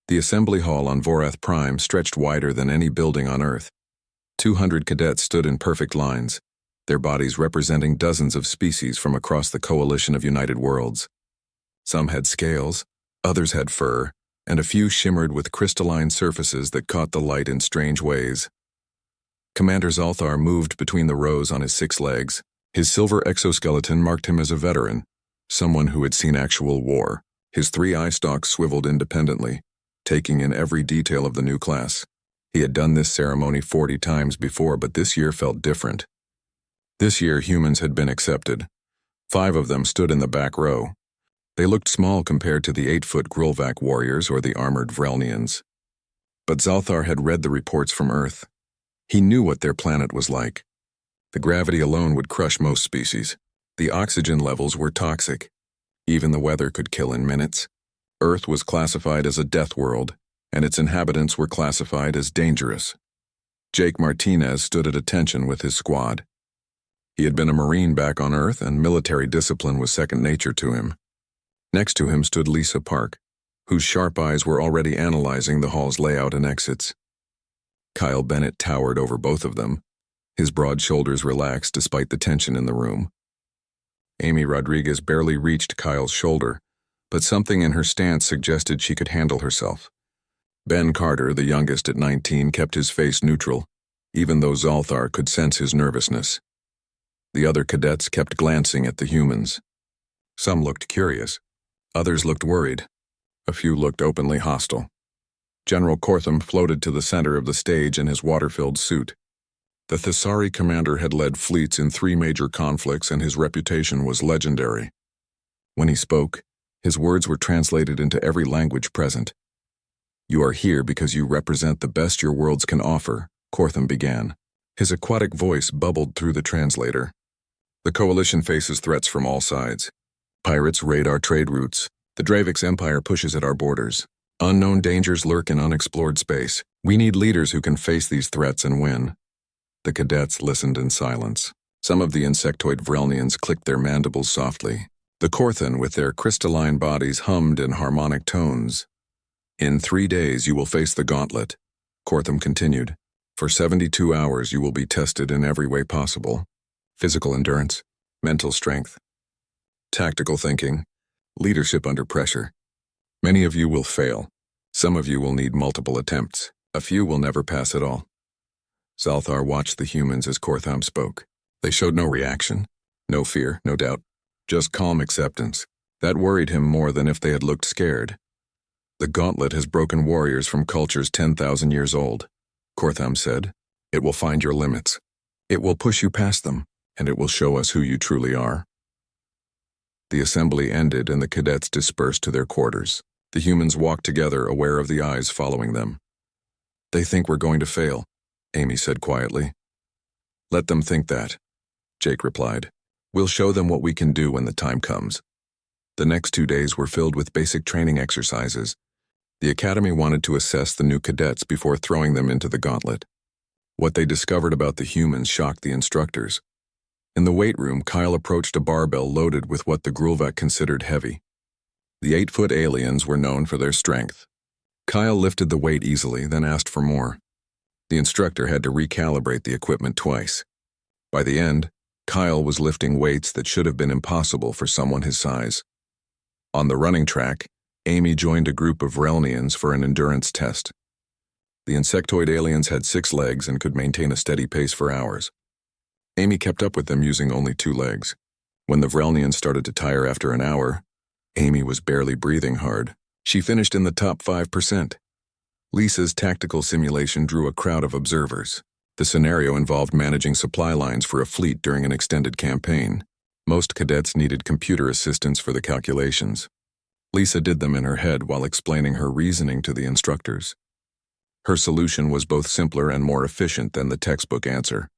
The assembly hall on Vorath Prime stretched wider than any building on Earth. 200 cadets stood in perfect lines, their bodies representing dozens of species from across the coalition of United Worlds. Some had scales, others had fur, and a few shimmered with crystalline surfaces that caught the light in strange ways. Commander Zalthar moved between the rows on his 6 legs. His silver exoskeleton marked him as a veteran, someone who had seen actual war. His 3 eye stalks swiveled independently, taking in every detail of the new class. He had done this ceremony 40 times before, but this year felt different. This year, humans had been accepted. 5 of them stood in the back row. They looked small compared to the 8-foot Grulvac warriors or the armored Vrelnians. But Zalthar had read the reports from Earth. He knew what their planet was like. The gravity alone would crush most species. The oxygen levels were toxic. Even the weather could kill in minutes. Earth was classified as a death world, and its inhabitants were classified as dangerous. Jake Martinez stood at attention with his squad. He had been a Marine back on Earth, and military discipline was second nature to him. Next to him stood Lisa Park, whose sharp eyes were already analyzing the hall's layout and exits. Kyle Bennett towered over both of them, his broad shoulders relaxed despite the tension in the room. Amy Rodriguez barely reached Kyle's shoulder, but something in her stance suggested she could handle herself. Ben Carter, the youngest at 19, kept his face neutral, even though Zalthar could sense his nervousness. The other cadets kept glancing at the humans. Some looked curious. Others looked worried. A few looked openly hostile. General Kortham floated to the center of the stage in his water-filled suit. The Thessari commander had led fleets in 3 major conflicts, and his reputation was legendary. When he spoke, his words were translated into every language present. "You are here because you represent the best your worlds can offer," Kortham began. His aquatic voice bubbled through the translator. "The Coalition faces threats from all sides. Pirates raid our trade routes. The Dravix Empire pushes at our borders. Unknown dangers lurk in unexplored space. We need leaders who can face these threats and win." The cadets listened in silence. Some of the insectoid Vrelnians clicked their mandibles softly. The Korthan, with their crystalline bodies, hummed in harmonic tones. "In 3 days you will face the gauntlet," Kortham continued. "For 72 hours you will be tested in every way possible. Physical endurance, mental strength, tactical thinking, leadership under pressure. Many of you will fail. Some of you will need multiple attempts. A few will never pass at all." Zalthar watched the humans as Kortham spoke. They showed no reaction, no fear, no doubt, just calm acceptance. That worried him more than if they had looked scared. "The gauntlet has broken warriors from cultures 10,000 years old," Kortham said. "It will find your limits. It will push you past them, and it will show us who you truly are." The assembly ended and the cadets dispersed to their quarters. The humans walked together, aware of the eyes following them. "They think we're going to fail," Amy said quietly. "Let them think that," Jake replied. "We'll show them what we can do when the time comes." The next 2 days were filled with basic training exercises. The academy wanted to assess the new cadets before throwing them into the gauntlet. What they discovered about the humans shocked the instructors. In the weight room, Kyle approached a barbell loaded with what the Grulvac considered heavy. The 8-foot aliens were known for their strength. Kyle lifted the weight easily, then asked for more. The instructor had to recalibrate the equipment twice. By the end, Kyle was lifting weights that should have been impossible for someone his size. On the running track, Amy joined a group of Vrelnians for an endurance test. The insectoid aliens had 6 legs and could maintain a steady pace for hours. Amy kept up with them using only 2 legs. When the Vrelnians started to tire after an hour, Amy was barely breathing hard. She finished in the top 5%. Lisa's tactical simulation drew a crowd of observers. The scenario involved managing supply lines for a fleet during an extended campaign. Most cadets needed computer assistance for the calculations. Lisa did them in her head while explaining her reasoning to the instructors. Her solution was both simpler and more efficient than the textbook answer.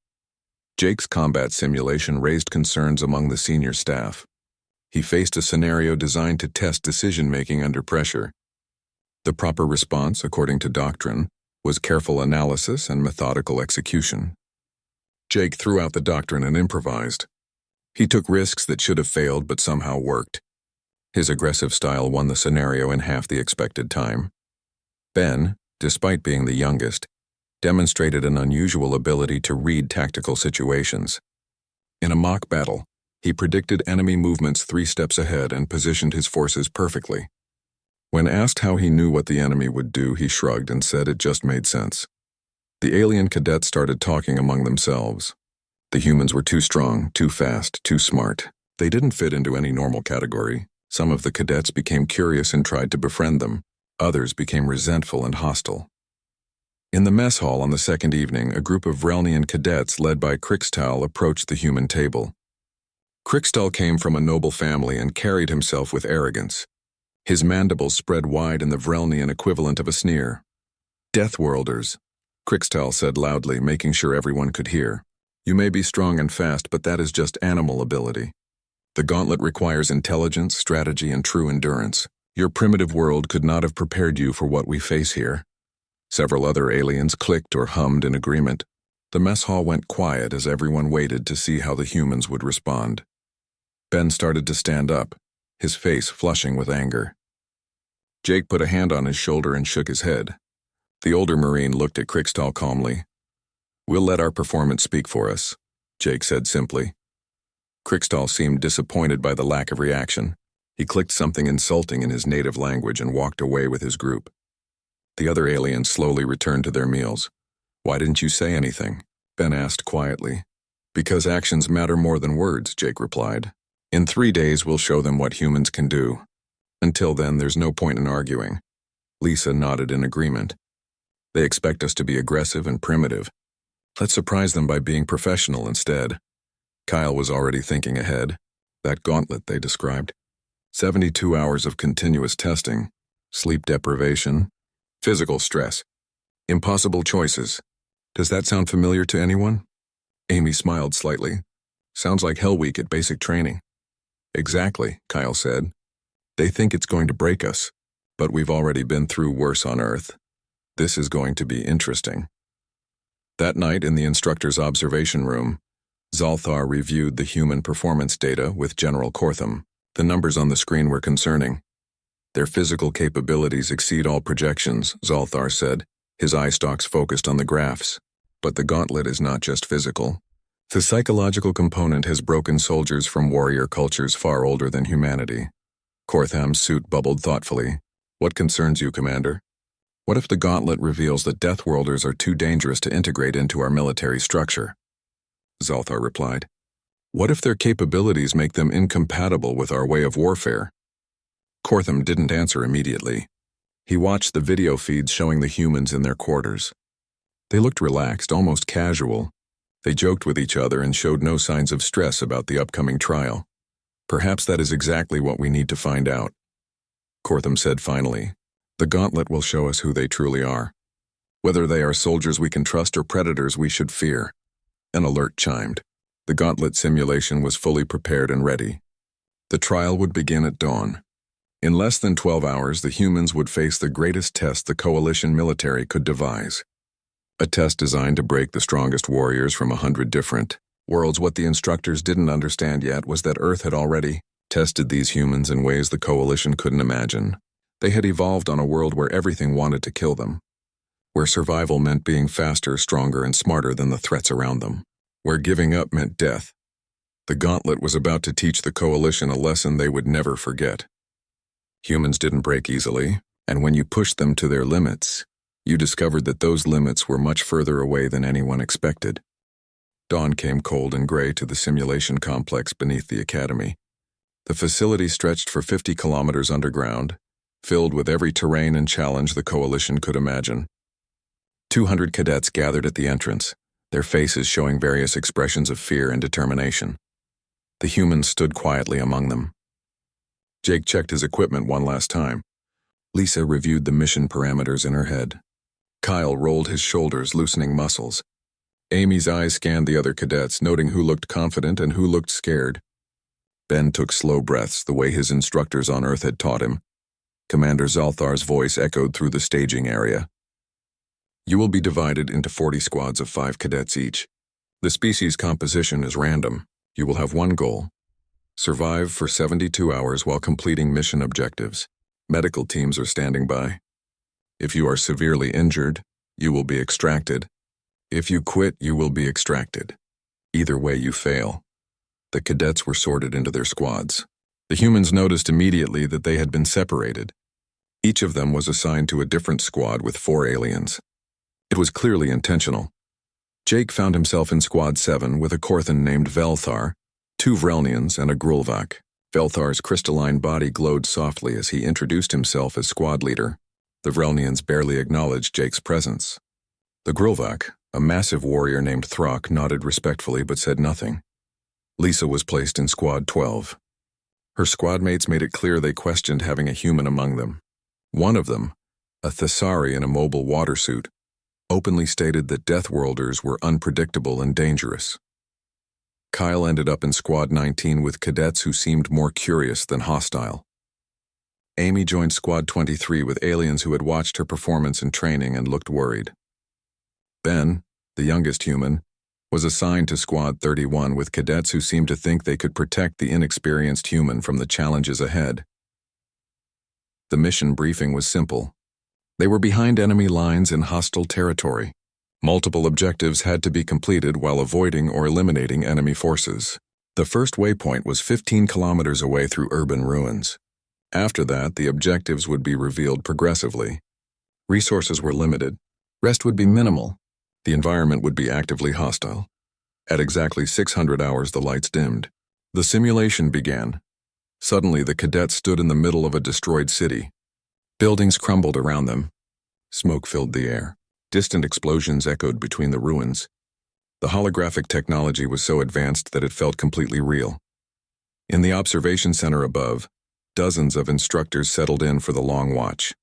Jake's combat simulation raised concerns among the senior staff. He faced a scenario designed to test decision-making under pressure. The proper response, according to doctrine, was careful analysis and methodical execution. Jake threw out the doctrine and improvised. He took risks that should have failed but somehow worked. His aggressive style won the scenario in half the expected time. Ben, despite being the youngest, demonstrated an unusual ability to read tactical situations. In a mock battle, he predicted enemy movements 3 steps ahead and positioned his forces perfectly. When asked how he knew what the enemy would do, he shrugged and said it just made sense. The alien cadets started talking among themselves. The humans were too strong, too fast, too smart. They didn't fit into any normal category. Some of the cadets became curious and tried to befriend them. Others became resentful and hostile. In the mess hall on the second evening, a group of Vrelnian cadets led by Krixtal approached the human table. Krixtal came from a noble family and carried himself with arrogance. His mandibles spread wide in the Vrelnian equivalent of a sneer. "Deathworlders," Krixtal said loudly, making sure everyone could hear. "You may be strong and fast, but that is just animal ability. The gauntlet requires intelligence, strategy, and true endurance. Your primitive world could not have prepared you for what we face here." Several other aliens clicked or hummed in agreement. The mess hall went quiet as everyone waited to see how the humans would respond. Ben started to stand up, his face flushing with anger. Jake put a hand on his shoulder and shook his head. The older Marine looked at Krixtal calmly. "We'll let our performance speak for us," Jake said simply. Krixtal seemed disappointed by the lack of reaction. He clicked something insulting in his native language and walked away with his group. The other aliens slowly returned to their meals. "Why didn't you say anything?" Ben asked quietly. "Because actions matter more than words," Jake replied. "In 3 days we'll show them what humans can do. Until then, there's no point in arguing." Lisa nodded in agreement. "They expect us to be aggressive and primitive. Let's surprise them by being professional instead." Kyle was already thinking ahead. That gauntlet they described. 72 hours of continuous testing, sleep deprivation, physical stress, impossible choices. Does that sound familiar to anyone? Amy smiled slightly. "Sounds like Hell Week at basic training." "Exactly," Kyle said. "They think it's going to break us, but we've already been through worse on Earth. This is going to be interesting." That night in the instructor's observation room, Zalthar reviewed the human performance data with General Kortham. The numbers on the screen were concerning. "Their physical capabilities exceed all projections," Zalthar said, his eye stalks focused on the graphs. "But the gauntlet is not just physical. The psychological component has broken soldiers from warrior cultures far older than humanity." Kortham's suit bubbled thoughtfully. "What concerns you, Commander?" "What if the gauntlet reveals that Deathworlders are too dangerous to integrate into our military structure?" Zalthar replied. "What if their capabilities make them incompatible with our way of warfare?" Kortham didn't answer immediately. He watched the video feeds showing the humans in their quarters. They looked relaxed, almost casual. They joked with each other and showed no signs of stress about the upcoming trial. "Perhaps that is exactly what we need to find out." Kortham said finally, "The gauntlet will show us who they truly are. Whether they are soldiers we can trust or predators we should fear." An alert chimed. The gauntlet simulation was fully prepared and ready. The trial would begin at dawn. In less than 12 hours, the humans would face the greatest test the coalition military could devise. A test designed to break the strongest warriors from 100 different worlds. What the instructors didn't understand yet was that Earth had already tested these humans in ways the coalition couldn't imagine. They had evolved on a world where everything wanted to kill them, where survival meant being faster, stronger, and smarter than the threats around them, where giving up meant death. The gauntlet was about to teach the coalition a lesson they would never forget. Humans didn't break easily, and when you pushed them to their limits, you discovered that those limits were much further away than anyone expected. Dawn came cold and gray to the simulation complex beneath the academy. The facility stretched for 50 kilometers underground, filled with every terrain and challenge the coalition could imagine. 200 cadets gathered at the entrance, their faces showing various expressions of fear and determination. The humans stood quietly among them. Jake checked his equipment one last time. Lisa reviewed the mission parameters in her head. Kyle rolled his shoulders, loosening muscles. Amy's eyes scanned the other cadets, noting who looked confident and who looked scared. Ben took slow breaths, the way his instructors on Earth had taught him. Commander Zalthar's voice echoed through the staging area. "You will be divided into 40 squads of 5 cadets each. The species composition is random. You will have one goal: survive for 72 hours while completing mission objectives. Medical teams are standing by." If you are severely injured, you will be extracted. If you quit, you will be extracted. Either way, you fail. The cadets were sorted into their squads. The humans noticed immediately that they had been separated. Each of them was assigned to a different squad with 4 aliens. It was clearly intentional. Jake found himself in Squad 7 with a Korthan named Velthar, 2 Vrelnians, and a Grulvak. Velthar's crystalline body glowed softly as he introduced himself as squad leader. The Vrelnians barely acknowledged Jake's presence. The Grulvak, a massive warrior named Throck, nodded respectfully but said nothing. Lisa was placed in Squad 12. Her squadmates made it clear they questioned having a human among them. One of them, a Thessari in a mobile water suit, openly stated that Deathworlders were unpredictable and dangerous. Kyle ended up in Squad 19 with cadets who seemed more curious than hostile. Amy joined Squad 23 with aliens who had watched her performance in training and looked worried. Ben, the youngest human, was assigned to Squad 31 with cadets who seemed to think they could protect the inexperienced human from the challenges ahead. The mission briefing was simple. They were behind enemy lines in hostile territory. Multiple objectives had to be completed while avoiding or eliminating enemy forces. The first waypoint was 15 kilometers away through urban ruins. After that, the objectives would be revealed progressively. Resources were limited. Rest would be minimal. The environment would be actively hostile. At exactly 600 hours, the lights dimmed. The simulation began. Suddenly, the cadets stood in the middle of a destroyed city. Buildings crumbled around them. Smoke filled the air. Distant explosions echoed between the ruins. The holographic technology was so advanced that it felt completely real. In the observation center above, dozens of instructors settled in for the long watch.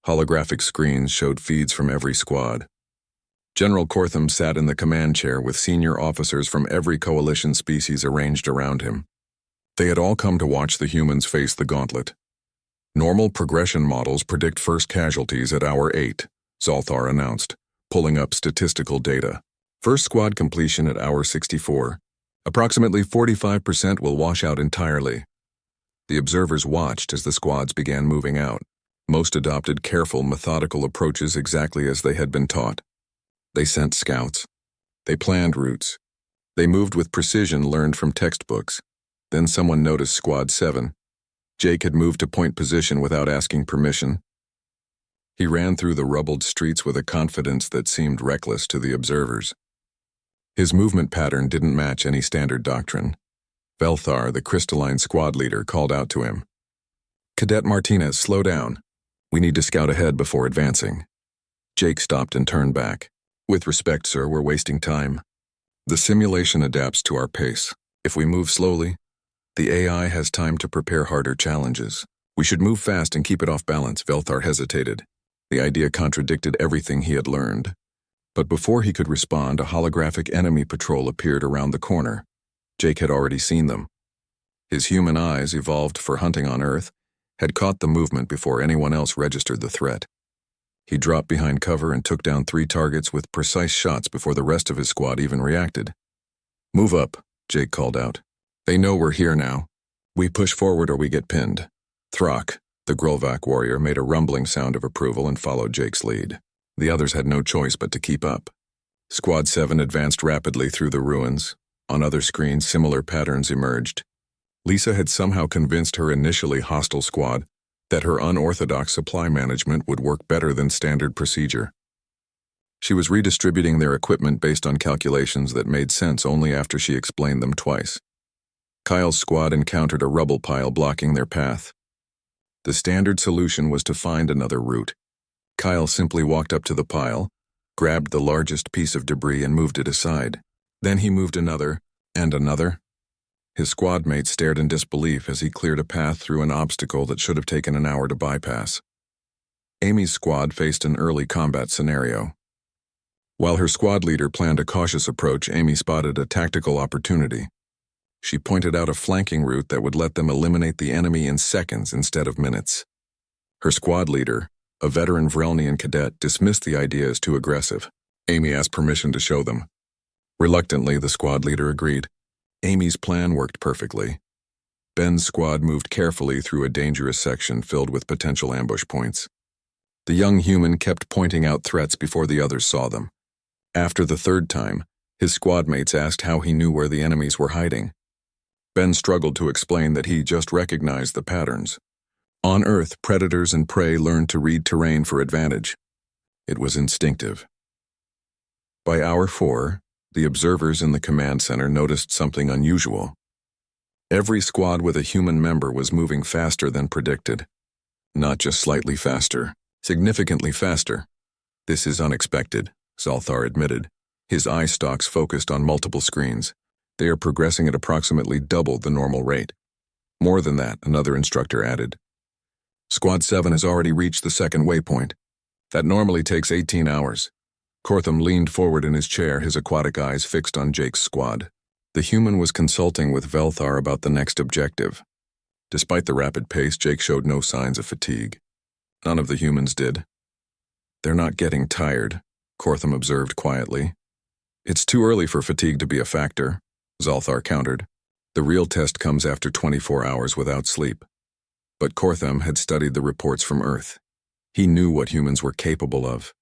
Holographic screens showed feeds from every squad. General Kortham sat in the command chair with senior officers from every coalition species arranged around him. They had all come to watch the humans face the gauntlet. Normal progression models predict first casualties at hour 8, Zolthar announced, pulling up statistical data. First squad completion at hour 64. Approximately 45% will wash out entirely. The observers watched as the squads began moving out. Most adopted careful, methodical approaches exactly as they had been taught. They sent scouts. They planned routes. They moved with precision learned from textbooks. Then someone noticed Squad 7. Jake had moved to point position without asking permission. He ran through the rubbled streets with a confidence that seemed reckless to the observers. His movement pattern didn't match any standard doctrine. Velthar, the crystalline squad leader, called out to him. "Cadet Martinez, slow down. We need to scout ahead before advancing." Jake stopped and turned back. "With respect, sir, we're wasting time. The simulation adapts to our pace. If we move slowly, the AI has time to prepare harder challenges. We should move fast and keep it off balance." Velthar hesitated. The idea contradicted everything he had learned. But before he could respond, a holographic enemy patrol appeared around the corner. Jake had already seen them. His human eyes, evolved for hunting on Earth, had caught the movement before anyone else registered the threat. He dropped behind cover and took down 3 targets with precise shots before the rest of his squad even reacted. "Move up," Jake called out. "They know we're here now. We push forward or we get pinned." Throck, the Grulvak warrior, made a rumbling sound of approval and followed Jake's lead. The others had no choice but to keep up. Squad 7 advanced rapidly through the ruins. On other screens, similar patterns emerged. Lisa had somehow convinced her initially hostile squad that her unorthodox supply management would work better than standard procedure. She was redistributing their equipment based on calculations that made sense only after she explained them twice. Kyle's squad encountered a rubble pile blocking their path. The standard solution was to find another route. Kyle simply walked up to the pile, grabbed the largest piece of debris and moved it aside. Then he moved another, and another. His squad mates stared in disbelief as he cleared a path through an obstacle that should have taken an hour to bypass. Amy's squad faced an early combat scenario. While her squad leader planned a cautious approach, Amy spotted a tactical opportunity. She pointed out a flanking route that would let them eliminate the enemy in seconds instead of minutes. Her squad leader, a veteran Vrelnian cadet, dismissed the idea as too aggressive. Amy asked permission to show them. Reluctantly, the squad leader agreed. Amy's plan worked perfectly. Ben's squad moved carefully through a dangerous section filled with potential ambush points. The young human kept pointing out threats before the others saw them. After the third time, his squad mates asked how he knew where the enemies were hiding. Ben struggled to explain that he just recognized the patterns. On Earth, predators and prey learned to read terrain for advantage. It was instinctive. By hour 4, the observers in the command center noticed something unusual. Every squad with a human member was moving faster than predicted. Not just slightly faster, significantly faster. This is unexpected, Zalthar admitted. His eye stalks focused on multiple screens. They are progressing at approximately double the normal rate. More than that, another instructor added. Squad 7 has already reached the second waypoint. That normally takes 18 hours. Kortham leaned forward in his chair, his aquatic eyes fixed on Jake's squad. The human was consulting with Velthar about the next objective. Despite the rapid pace, Jake showed no signs of fatigue. None of the humans did. They're not getting tired, Kortham observed quietly. It's too early for fatigue to be a factor, Zalthar countered. The real test comes after 24 hours without sleep. But Kortham had studied the reports from Earth. He knew what humans were capable of.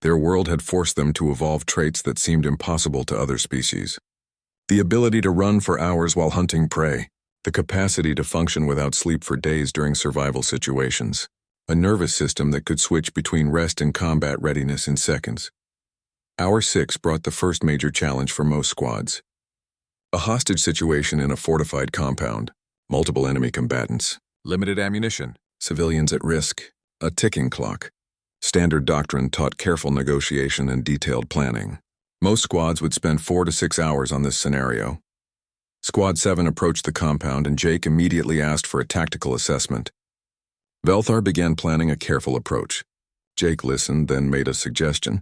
Their world had forced them to evolve traits that seemed impossible to other species. The ability to run for hours while hunting prey, the capacity to function without sleep for days during survival situations, a nervous system that could switch between rest and combat readiness in seconds. Hour 6 brought the first major challenge for most squads. A hostage situation in a fortified compound, multiple enemy combatants, limited ammunition, civilians at risk, a ticking clock. Standard doctrine taught careful negotiation and detailed planning. Most squads would spend 4 to 6 hours on this scenario. Squad 7 approached the compound and Jake immediately asked for a tactical assessment. Velthar began planning a careful approach. Jake listened, then made a suggestion.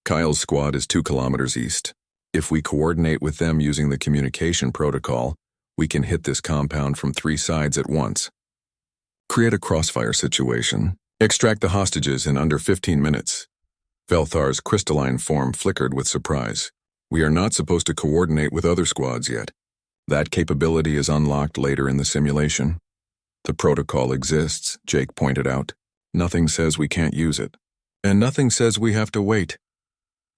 Kyle's squad is 2 kilometers east. If we coordinate with them using the communication protocol, we can hit this compound from 3 sides at once. Create a crossfire situation. Extract the hostages in under 15 minutes. Velthar's crystalline form flickered with surprise. We are not supposed to coordinate with other squads yet. That capability is unlocked later in the simulation. The protocol exists, Jake pointed out. Nothing says we can't use it. And nothing says we have to wait.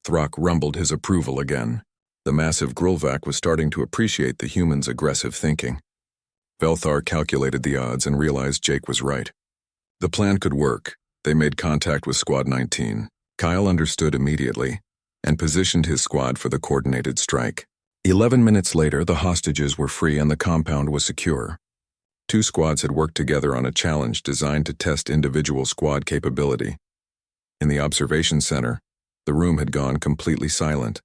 Throck rumbled his approval again. The massive Grulvac was starting to appreciate the human's aggressive thinking. Velthar calculated the odds and realized Jake was right. The plan could work. They made contact with Squad 19. Kyle understood immediately and positioned his squad for the coordinated strike. 11 minutes later, the hostages were free and the compound was secure. 2 squads had worked together on a challenge designed to test individual squad capability. In the observation center, the room had gone completely silent.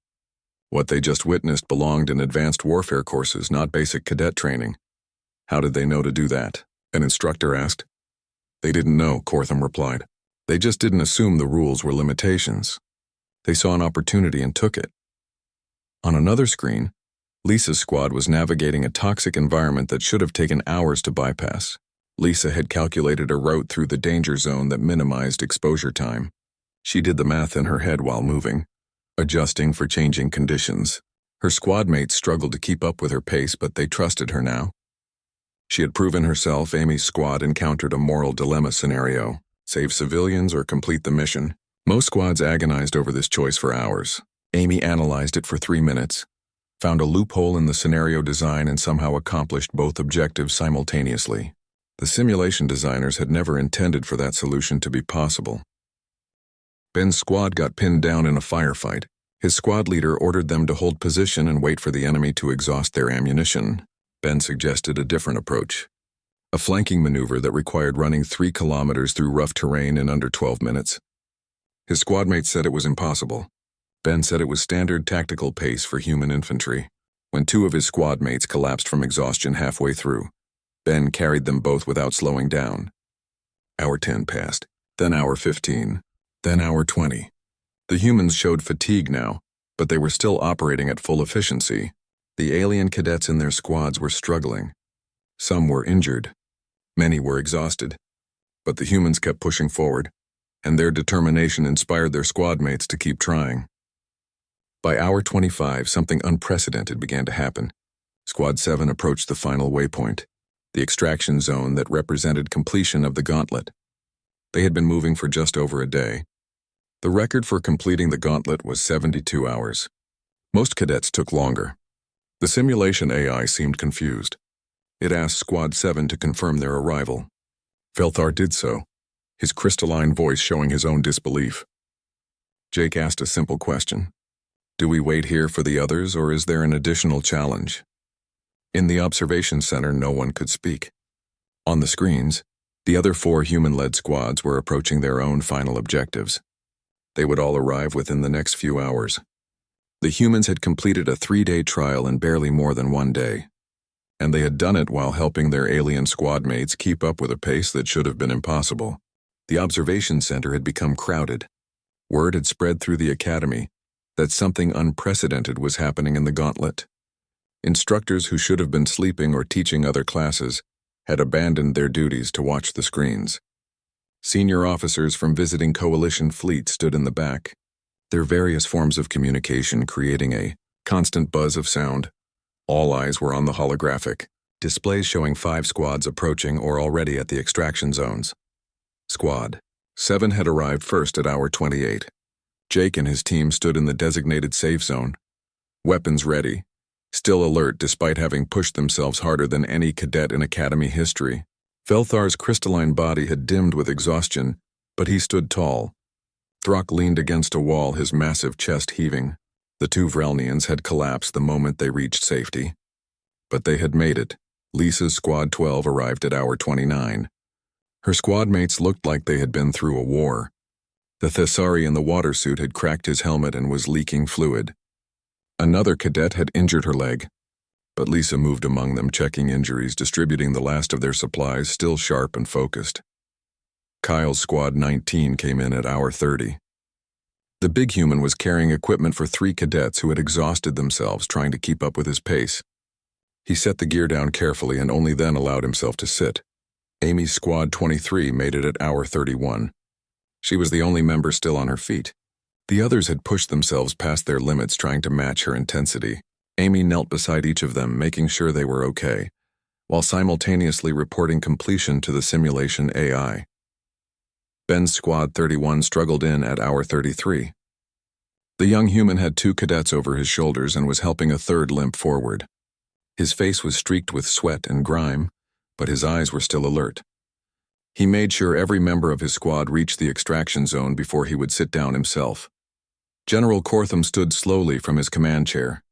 What they just witnessed belonged in advanced warfare courses, not basic cadet training. How did they know to do that? An instructor asked. They didn't know, Kortham replied. They just didn't assume the rules were limitations. They saw an opportunity and took it. On another screen, Lisa's squad was navigating a toxic environment that should have taken hours to bypass. Lisa had calculated a route through the danger zone that minimized exposure time. She did the math in her head while moving, adjusting for changing conditions. Her squad mates struggled to keep up with her pace, but they trusted her now. She had proven herself. Amy's squad encountered a moral dilemma scenario: save civilians or complete the mission. Most squads agonized over this choice for hours. Amy analyzed it for 3 minutes, found a loophole in the scenario design, and somehow accomplished both objectives simultaneously. The simulation designers had never intended for that solution to be possible. Ben's squad got pinned down in a firefight. His squad leader ordered them to hold position and wait for the enemy to exhaust their ammunition. Ben suggested a different approach, a flanking maneuver that required running 3 kilometers through rough terrain in under 12 minutes. His squad mates said it was impossible. Ben said it was standard tactical pace for human infantry. When 2 of his squad mates collapsed from exhaustion halfway through, Ben carried them both without slowing down. Hour 10 passed, then hour 15, then hour 20. The humans showed fatigue now, but they were still operating at full efficiency. The alien cadets in their squads were struggling. Some were injured. Many were exhausted. But the humans kept pushing forward, and their determination inspired their squad mates to keep trying. By hour 25, something unprecedented began to happen. Squad 7 approached the final waypoint, the extraction zone that represented completion of the gauntlet. They had been moving for just over a day. The record for completing the gauntlet was 72 hours. Most cadets took longer. The simulation AI seemed confused. It asked Squad 7 to confirm their arrival. Velthar did so, his crystalline voice showing his own disbelief. Jake asked a simple question. Do we wait here for the others, or is there an additional challenge? In the observation center, no one could speak. On the screens, the other 4 human-led squads were approaching their own final objectives. They would all arrive within the next few hours. The humans had completed a 3-day trial in barely more than 1 day. And they had done it while helping their alien squad mates keep up with a pace that should have been impossible. The observation center had become crowded. Word had spread through the academy that something unprecedented was happening in the gauntlet. Instructors who should have been sleeping or teaching other classes had abandoned their duties to watch the screens. Senior officers from visiting coalition fleets stood in the back, their various forms of communication creating a constant buzz of sound. All eyes were on the holographic displays showing 5 squads approaching or already at the extraction zones. Squad 7 had arrived first at hour 28. Jake and his team stood in the designated safe zone, weapons ready, still alert despite having pushed themselves harder than any cadet in academy history. Velthar's crystalline body had dimmed with exhaustion, but he stood tall. Throck leaned against a wall, his massive chest heaving. The 2 Vrelnians had collapsed the moment they reached safety. But they had made it. Lisa's Squad 12 arrived at hour 29. Her squad mates looked like they had been through a war. The Thessari in the water suit had cracked his helmet and was leaking fluid. Another cadet had injured her leg, but Lisa moved among them, checking injuries, distributing the last of their supplies, still sharp and focused. Kyle's Squad 19 came in at hour 30. The big human was carrying equipment for 3 cadets who had exhausted themselves trying to keep up with his pace. He set the gear down carefully and only then allowed himself to sit. Amy's Squad 23 made it at hour 31. She was the only member still on her feet. The others had pushed themselves past their limits trying to match her intensity. Amy knelt beside each of them, making sure they were okay, while simultaneously reporting completion to the simulation AI. Ben's Squad 31 struggled in at hour 33. The young human had 2 cadets over his shoulders and was helping a 3rd limp forward. His face was streaked with sweat and grime, but his eyes were still alert. He made sure every member of his squad reached the extraction zone before he would sit down himself. General Cortham stood slowly from his command chair.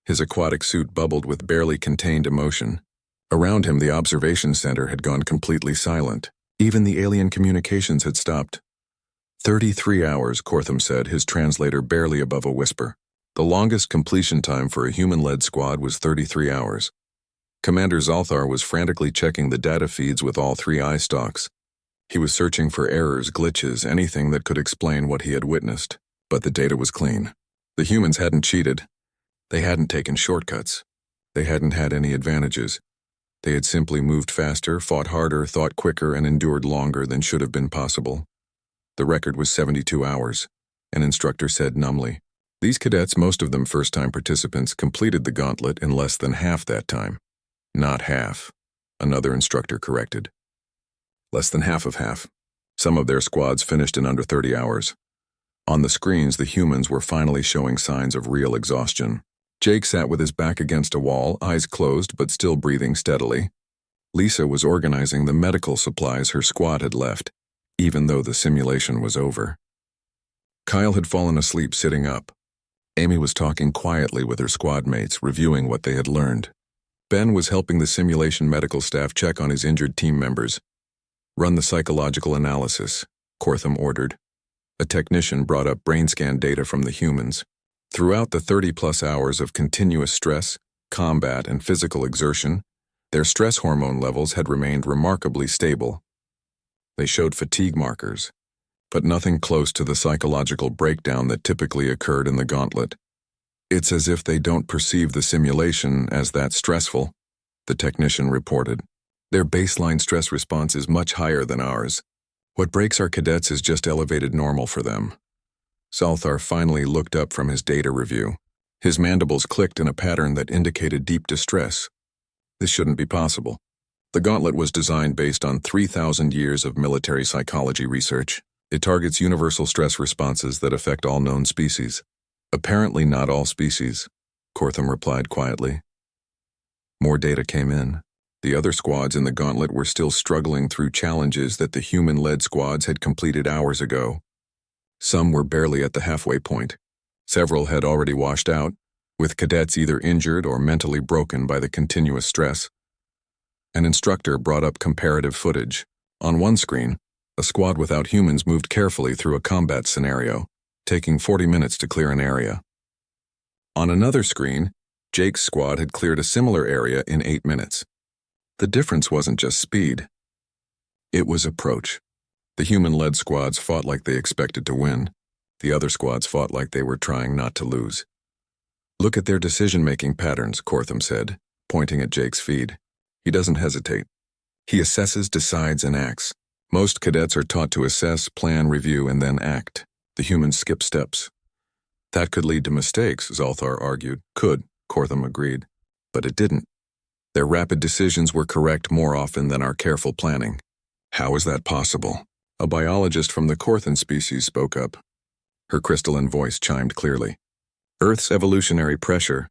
His aquatic suit bubbled with barely contained emotion. Around him, the observation center had gone completely silent. Even the alien communications had stopped. 33 hours, Cortham said, his translator barely above a whisper. The longest completion time for a human-led squad was 33 hours. Commander Zalthar was frantically checking the data feeds with all 3 eye stalks. He was searching for errors, glitches, anything that could explain what he had witnessed. But the data was clean. The humans hadn't cheated. They hadn't taken shortcuts. They hadn't had any advantages. They had simply moved faster, fought harder, thought quicker, and endured longer than should have been possible. The record was 72 hours, an instructor said numbly. These cadets, most of them first-time participants, completed the gauntlet in less than half that time. Not half, another instructor corrected. Less than half of half. Some of their squads finished in under 30 hours. On the screens, the humans were finally showing signs of real exhaustion. Jake sat with his back against a wall, eyes closed but still breathing steadily. Lisa was organizing the medical supplies her squad had left, even though the simulation was over. Kyle had fallen asleep sitting up. Amy was talking quietly with her squad mates, reviewing what they had learned. Ben was helping the simulation medical staff check on his injured team members. Run the psychological analysis, Cortham ordered. A technician brought up brain scan data from the humans. Throughout the 30-plus hours of continuous stress, combat, and physical exertion, their stress hormone levels had remained remarkably stable. They showed fatigue markers, but nothing close to the psychological breakdown that typically occurred in the gauntlet. It's as if they don't perceive the simulation as that stressful, the technician reported. Their baseline stress response is much higher than ours. What breaks our cadets is just elevated normal for them. Zalthar finally looked up from his data review. His mandibles clicked in a pattern that indicated deep distress. This shouldn't be possible. The gauntlet was designed based on 3,000 years of military psychology research. It targets universal stress responses that affect all known species. Apparently not all species, Kortham replied quietly. More data came in. The other squads in the gauntlet were still struggling through challenges that the human-led squads had completed hours ago. Some were barely at the halfway point. Several had already washed out, with cadets either injured or mentally broken by the continuous stress. An instructor brought up comparative footage. On one screen, a squad without humans moved carefully through a combat scenario, taking 40 minutes to clear an area. On another screen, Jake's squad had cleared a similar area in 8 minutes. The difference wasn't just speed. It was approach. The human-led squads fought like they expected to win. The other squads fought like they were trying not to lose. Look at their decision-making patterns, Kortham said, pointing at Jake's feed. He doesn't hesitate. He assesses, decides, and acts. Most cadets are taught to assess, plan, review, and then act. The humans skip steps. That could lead to mistakes, Zalthar argued. Could, Kortham agreed. But it didn't. Their rapid decisions were correct more often than our careful planning. How is that possible? A biologist from the Korthan species spoke up. Her crystalline voice chimed clearly. Earth's evolutionary pressure.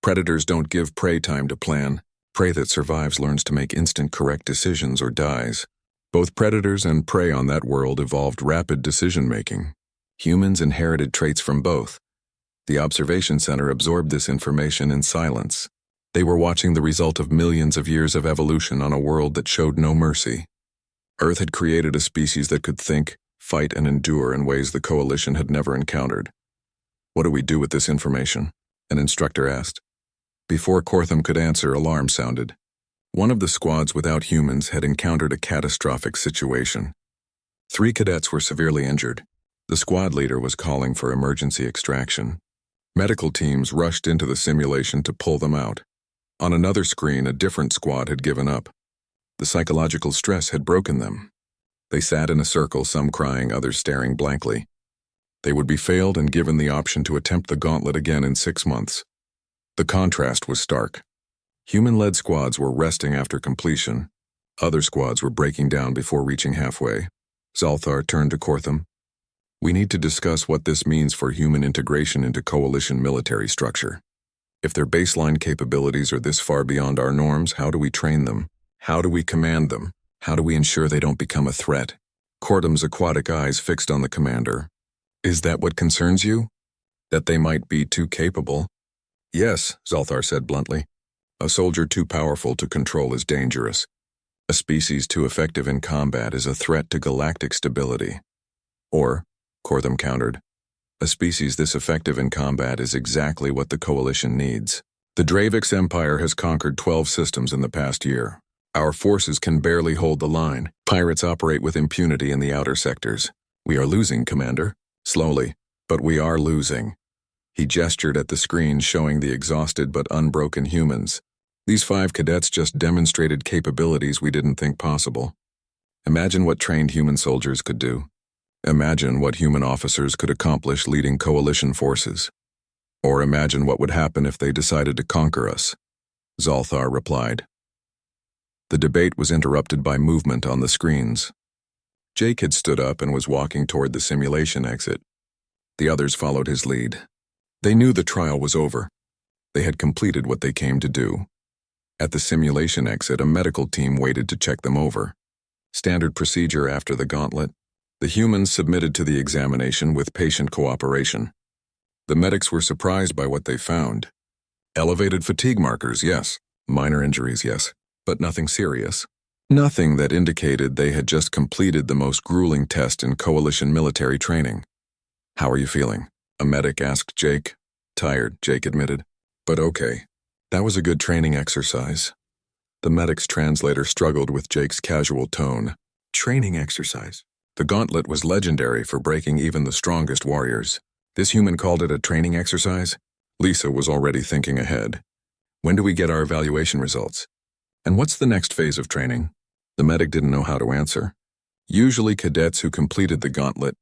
Predators don't give prey time to plan. Prey that survives learns to make instant correct decisions or dies. Both predators and prey on that world evolved rapid decision-making. Humans inherited traits from both. The observation center absorbed this information in silence. They were watching the result of millions of years of evolution on a world that showed no mercy. Earth had created a species that could think, fight, and endure in ways the Coalition had never encountered. What do we do with this information? An instructor asked. Before Kortham could answer, alarm sounded. One of the squads without humans had encountered a catastrophic situation. 3 cadets were severely injured. The squad leader was calling for emergency extraction. Medical teams rushed into the simulation to pull them out. On another screen, a different squad had given up. The psychological stress had broken them. They sat in a circle, some crying, others staring blankly. They would be failed and given the option to attempt the gauntlet again in 6 months. The contrast was stark. Human-led squads were resting after completion. Other squads were breaking down before reaching halfway. Zalthar turned to Kortham. We need to discuss what this means for human integration into Coalition military structure. If their baseline capabilities are this far beyond our norms, how do we train them? How do we command them? How do we ensure they don't become a threat? Kortham's aquatic eyes fixed on the commander. Is that what concerns you? That they might be too capable? Yes, Zalthar said bluntly. A soldier too powerful to control is dangerous. A species too effective in combat is a threat to galactic stability. Or, Kortham countered, a species this effective in combat is exactly what the Coalition needs. The Dravix Empire has conquered 12 systems in the past year. Our forces can barely hold the line. Pirates operate with impunity in the outer sectors. We are losing, Commander. Slowly, but we are losing. He gestured at the screen showing the exhausted but unbroken humans. These 5 cadets just demonstrated capabilities we didn't think possible. Imagine what trained human soldiers could do. Imagine what human officers could accomplish leading Coalition forces. Or imagine what would happen if they decided to conquer us. Zalthar replied. The debate was interrupted by movement on the screens. Jake had stood up and was walking toward the simulation exit. The others followed his lead. They knew the trial was over. They had completed what they came to do. At the simulation exit, a medical team waited to check them over. Standard procedure after the gauntlet. The humans submitted to the examination with patient cooperation. The medics were surprised by what they found. Elevated fatigue markers, yes. Minor injuries, yes. But nothing serious. Nothing that indicated they had just completed the most grueling test in Coalition military training. How are you feeling? A medic asked Jake. Tired, Jake admitted. But okay. That was a good training exercise. The medic's translator struggled with Jake's casual tone. Training exercise. The gauntlet was legendary for breaking even the strongest warriors. This human called it a training exercise? Lisa was already thinking ahead. When do we get our evaluation results? And what's the next phase of training? The medic didn't know how to answer. Usually cadets who completed the gauntlet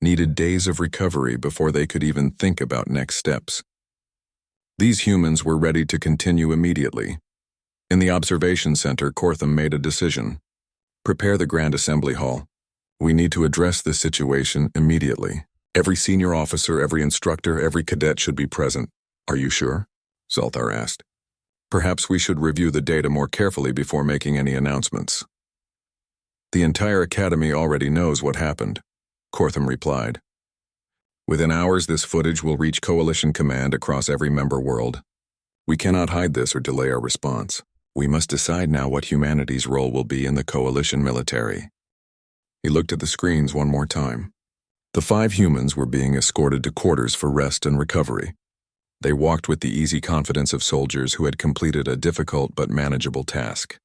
needed days of recovery before they could even think about next steps. These humans were ready to continue immediately. In the observation center, Cortham made a decision. Prepare the Grand Assembly Hall. We need to address this situation immediately. Every senior officer, every instructor, every cadet should be present. Are you sure? Zalthar asked. Perhaps we should review the data more carefully before making any announcements. The entire Academy already knows what happened, Cortham replied. Within hours, this footage will reach Coalition Command across every member world. We cannot hide this or delay our response. We must decide now what humanity's role will be in the Coalition military. He looked at the screens one more time. The 5 humans were being escorted to quarters for rest and recovery. They walked with the easy confidence of soldiers who had completed a difficult but manageable task.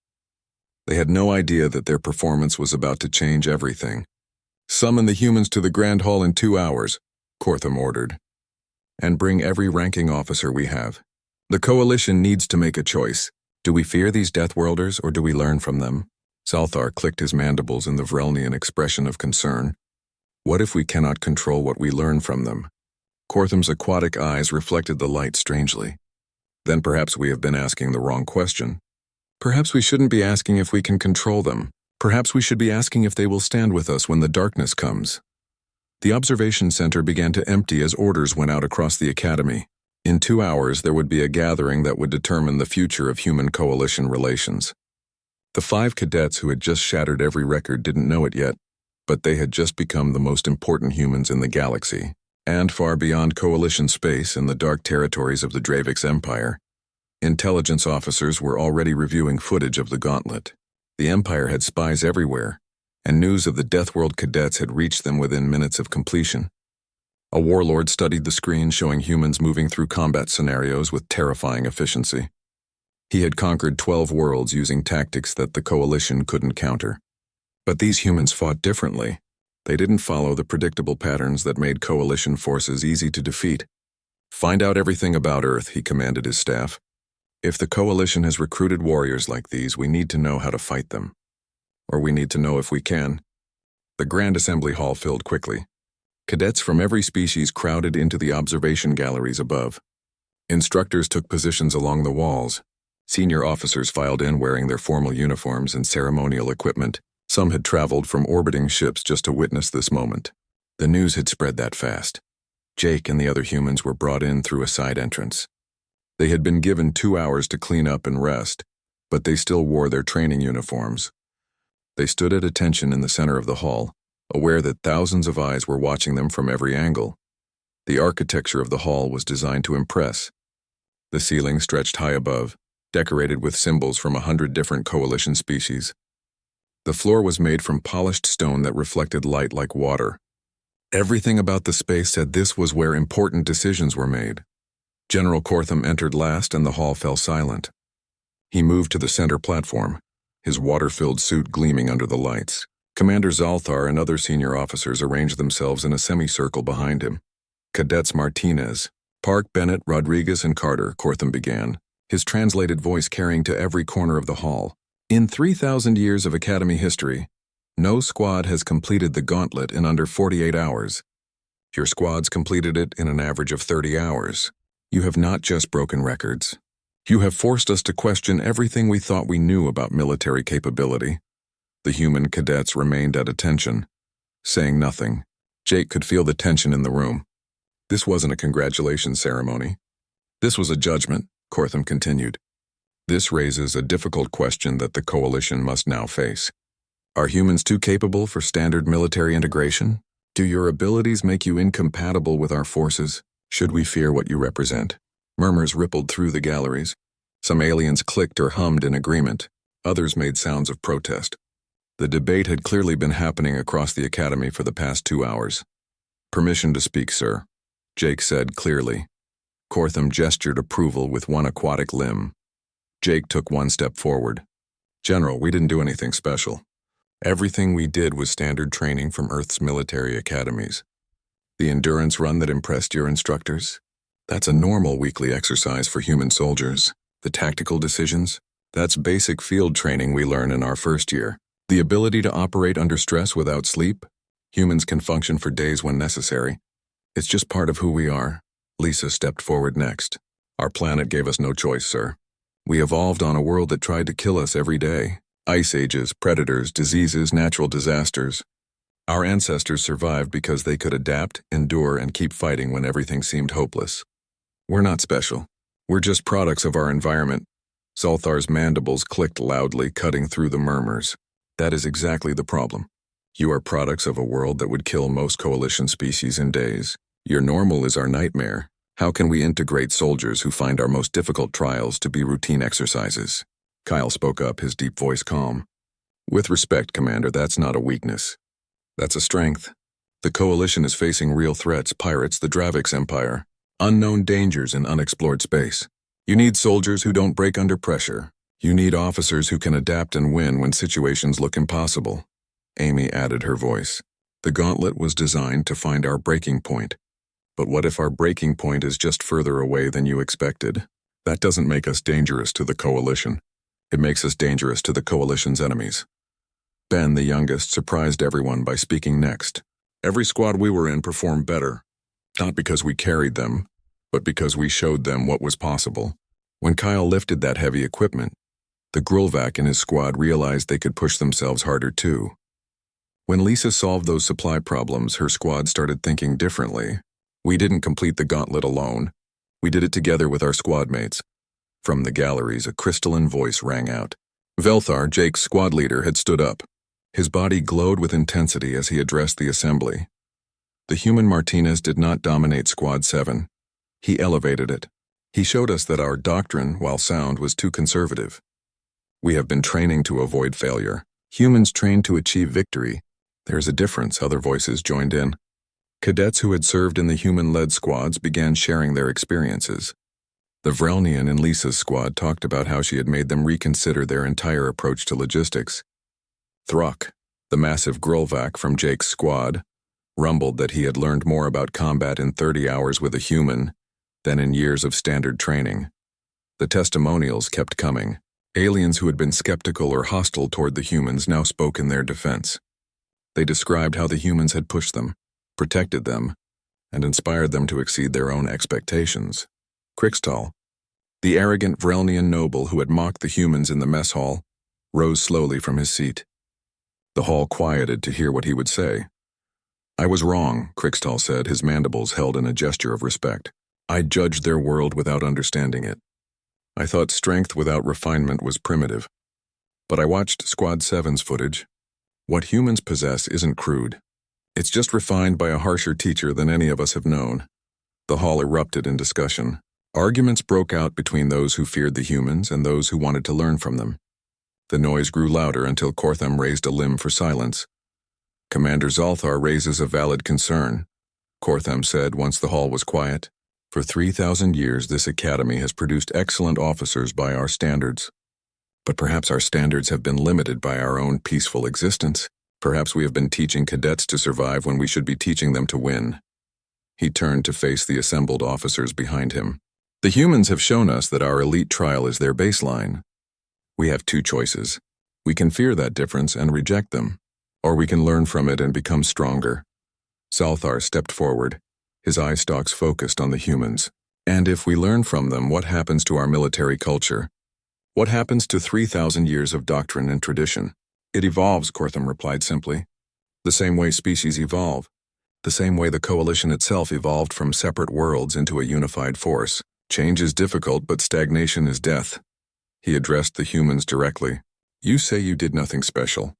They had no idea that their performance was about to change everything. Summon the humans to the Grand Hall in 2 hours, Cortham ordered. And bring every ranking officer we have. The Coalition needs to make a choice. Do we fear these Deathworlders or do we learn from them? Zalthar clicked his mandibles in the Vrelnian expression of concern. What if we cannot control what we learn from them? Cortham's aquatic eyes reflected the light strangely. Then perhaps we have been asking the wrong question. Perhaps we shouldn't be asking if we can control them. Perhaps we should be asking if they will stand with us when the darkness comes. The observation center began to empty as orders went out across the Academy. In 2 hours, there would be a gathering that would determine the future of human coalition relations. The 5 cadets who had just shattered every record didn't know it yet, but they had just become the most important humans in the galaxy, and far beyond coalition space in the dark territories of the Dravix Empire. Intelligence officers were already reviewing footage of the gauntlet. The Empire had spies everywhere, and news of the Deathworld cadets had reached them within minutes of completion. A warlord studied the screen showing humans moving through combat scenarios with terrifying efficiency. He had conquered 12 worlds using tactics that the Coalition couldn't counter. But these humans fought differently. They didn't follow the predictable patterns that made Coalition forces easy to defeat. Find out everything about Earth, he commanded his staff. If the Coalition has recruited warriors like these, we need to know how to fight them. Or we need to know if we can. The Grand Assembly Hall filled quickly. Cadets from every species crowded into the observation galleries above. Instructors took positions along the walls. Senior officers filed in wearing their formal uniforms and ceremonial equipment. Some had traveled from orbiting ships just to witness this moment. The news had spread that fast. Jake and the other humans were brought in through a side entrance. They had been given 2 hours to clean up and rest, but they still wore their training uniforms. They stood at attention in the center of the hall, aware that thousands of eyes were watching them from every angle. The architecture of the hall was designed to impress. The ceiling stretched high above, decorated with symbols from 100 different coalition species. The floor was made from polished stone that reflected light like water. Everything about the space said this was where important decisions were made. General Cortham entered last and the hall fell silent. He moved to the center platform, his water-filled suit gleaming under the lights. Commander Zalthar and other senior officers arranged themselves in a semicircle behind him. Cadets Martinez, Park, Bennett, Rodriguez, and Carter, Cortham began, his translated voice carrying to every corner of the hall. In 3,000 years of Academy history, no squad has completed the gauntlet in under 48 hours. Your squads completed it in an average of 30 hours. You have not just broken records. You have forced us to question everything we thought we knew about military capability. The human cadets remained at attention, saying nothing. Jake could feel the tension in the room. This wasn't a congratulations ceremony. This was a judgment, Cortham continued. This raises a difficult question that the Coalition must now face. Are humans too capable for standard military integration? Do your abilities make you incompatible with our forces? Should we fear what you represent? Murmurs rippled through the galleries. Some aliens clicked or hummed in agreement. Others made sounds of protest. The debate had clearly been happening across the Academy for the past 2 hours. Permission to speak, sir, Jake said clearly. Cortham gestured approval with one aquatic limb. Jake took one step forward. General, we didn't do anything special. Everything we did was standard training from Earth's military academies. The endurance run that impressed your instructors? That's a normal weekly exercise for human soldiers. The tactical decisions? That's basic field training we learn in our first year. The ability to operate under stress without sleep? Humans can function for days when necessary. It's just part of who we are. Lisa stepped forward next. Our planet gave us no choice, sir. We evolved on a world that tried to kill us every day. Ice ages, predators, diseases, natural disasters. Our ancestors survived because they could adapt, endure, and keep fighting when everything seemed hopeless. We're not special. We're just products of our environment. Zolthar's mandibles clicked loudly, cutting through the murmurs. That is exactly the problem. You are products of a world that would kill most coalition species in days. Your normal is our nightmare. How can we integrate soldiers who find our most difficult trials to be routine exercises? Kyle spoke up, his deep voice calm. With respect, Commander, that's not a weakness. That's a strength. The Coalition is facing real threats: pirates, the Dravix Empire, unknown dangers in unexplored space. You need soldiers who don't break under pressure. You need officers who can adapt and win when situations look impossible. Amy added her voice. The gauntlet was designed to find our breaking point. But what if our breaking point is just further away than you expected? That doesn't make us dangerous to the Coalition. It makes us dangerous to the Coalition's enemies. Ben, the youngest, surprised everyone by speaking next. Every squad we were in performed better. Not because we carried them, but because we showed them what was possible. When Kyle lifted that heavy equipment, the Grulvac and his squad realized they could push themselves harder too. When Lisa solved those supply problems, her squad started thinking differently. We didn't complete the gauntlet alone. We did it together with our squad mates. From the galleries, a crystalline voice rang out. Velthar, Jake's squad leader, had stood up. His body glowed with intensity as he addressed the assembly. The human Martinez did not dominate Squad 7. He elevated it. He showed us that our doctrine, while sound, was too conservative. We have been training to avoid failure. Humans trained to achieve victory. There's a difference, other voices joined in. Cadets who had served in the human-led squads began sharing their experiences. The Vrelnian in Lisa's squad talked about how she had made them reconsider their entire approach to logistics. Thruk, the massive Grulvac from Jake's squad, rumbled that he had learned more about combat in 30 hours with a human than in years of standard training. The testimonials kept coming. Aliens who had been skeptical or hostile toward the humans now spoke in their defense. They described how the humans had pushed them, protected them, and inspired them to exceed their own expectations. Krixtal, the arrogant Vrelnian noble who had mocked the humans in the mess hall, rose slowly from his seat. The hall quieted to hear what he would say. I was wrong, Krixtal said, his mandibles held in a gesture of respect. I judged their world without understanding it. I thought strength without refinement was primitive. But I watched Squad 7's footage. What humans possess isn't crude. It's just refined by a harsher teacher than any of us have known. The hall erupted in discussion. Arguments broke out between those who feared the humans and those who wanted to learn from them. The noise grew louder until Kortham raised a limb for silence. Commander Zolthar raises a valid concern, Kortham said once the hall was quiet. For 3,000 years, this academy has produced excellent officers by our standards. But perhaps our standards have been limited by our own peaceful existence. Perhaps we have been teaching cadets to survive when we should be teaching them to win. He turned to face the assembled officers behind him. The humans have shown us that our elite trial is their baseline. We have two choices. We can fear that difference and reject them, or we can learn from it and become stronger. Zolthar stepped forward, his eye stalks focused on the humans. And if we learn from them, what happens to our military culture? What happens to 3,000 years of doctrine and tradition? It evolves, Kortham replied simply. The same way species evolve. The same way the Coalition itself evolved from separate worlds into a unified force. Change is difficult, but stagnation is death. He addressed the humans directly. You say you did nothing special,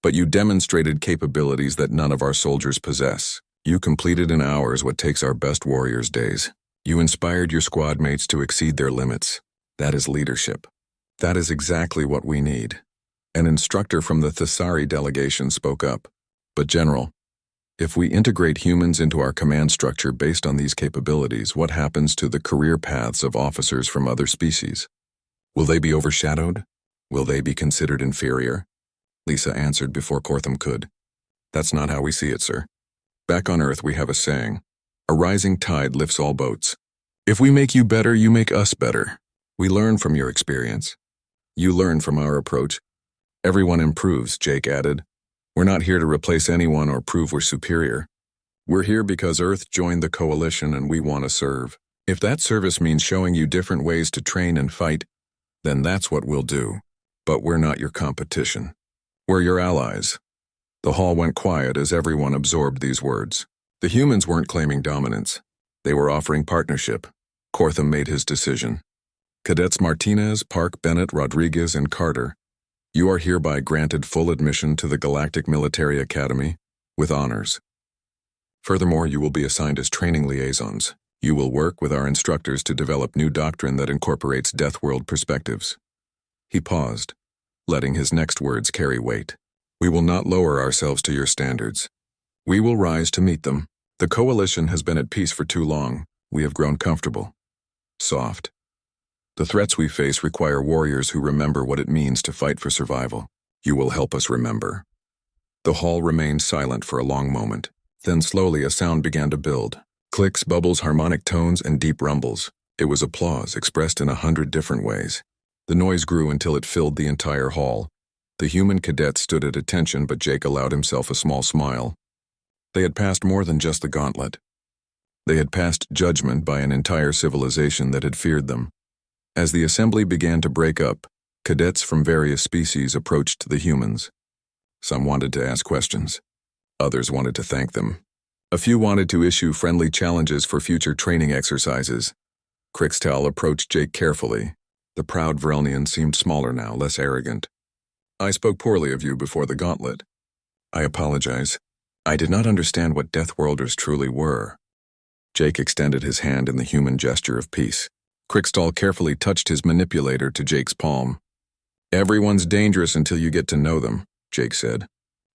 but you demonstrated capabilities that none of our soldiers possess. You completed in hours what takes our best warriors days. You inspired your squad mates to exceed their limits. That is leadership. That is exactly what we need. An instructor from the Thessari delegation spoke up. But General, if we integrate humans into our command structure based on these capabilities, what happens to the career paths of officers from other species? Will they be overshadowed? Will they be considered inferior? Lisa answered before Kortham could. That's not how we see it, sir. Back on Earth we have a saying, a rising tide lifts all boats. If we make you better, you make us better. We learn from your experience. You learn from our approach. Everyone improves, Jake added. We're not here to replace anyone or prove we're superior. We're here because Earth joined the Coalition and we want to serve. If that service means showing you different ways to train and fight, Then that's what we'll do. But we're not your competition. We're your allies. The hall went quiet as everyone absorbed these words. The humans weren't claiming dominance. They were offering partnership. Cortham made his decision. Cadets Martinez, Park, Bennett, Rodriguez, and Carter, you are hereby granted full admission to the Galactic Military Academy with honors. Furthermore, you will be assigned as training liaisons. You will work with our instructors to develop new doctrine that incorporates Death World perspectives. He paused, letting his next words carry weight. We will not lower ourselves to your standards. We will rise to meet them. The Coalition has been at peace for too long. We have grown comfortable. Soft. The threats we face require warriors who remember what it means to fight for survival. You will help us remember. The hall remained silent for a long moment. Then slowly a sound began to build. Clicks, bubbles, harmonic tones, and deep rumbles. It was applause expressed in 100 different ways. The noise grew until it filled the entire hall. The human cadets stood at attention, but Jake allowed himself a small smile. They had passed more than just the gauntlet. They had passed judgment by an entire civilization that had feared them. As the assembly began to break up, cadets from various species approached the humans. Some wanted to ask questions. Others wanted to thank them. A few wanted to issue friendly challenges for future training exercises. Crixtal approached Jake carefully. The proud Vrelnian seemed smaller now, less arrogant. I spoke poorly of you before the gauntlet. I apologize. I did not understand what Deathworlders truly were. Jake extended his hand in the human gesture of peace. Crixtal carefully touched his manipulator to Jake's palm. Everyone's dangerous until you get to know them, Jake said.